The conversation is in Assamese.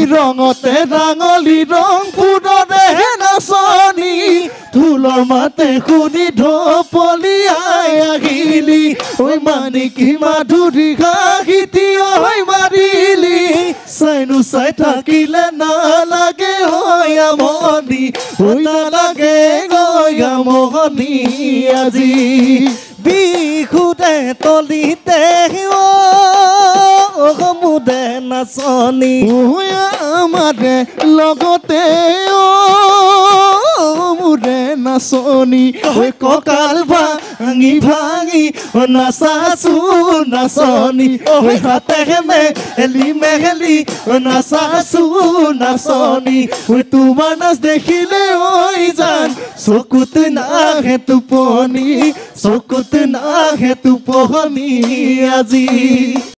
ৰঙতে ৰাঙলী ৰংপুৰৰে নাচনী ঢোলৰ মাতে শুনি ঢপলিয়াই আহিলি ঐ মানিকী মাধুৰী ঘাঁহিতি ঐ মাৰিলি চাইনো চাই থাকিলে নালাগে ঐ আমনি ঐ নালাগে গৈ আমনি আজি বিহুতে তলিতে মুদে নাচনী আমাৰে লগতে মুদে নাচনী ঐ কঁকাল ভাঙি ভাঙি নাচাছো নাচনী ঐ হাতে মেলি মেলি নাচাছো নাচনী ঐ তোমাৰ নাচ দেখিলে ঐ জান চকুত নাহে টোপনি চকুত নাহে টোপনি আজি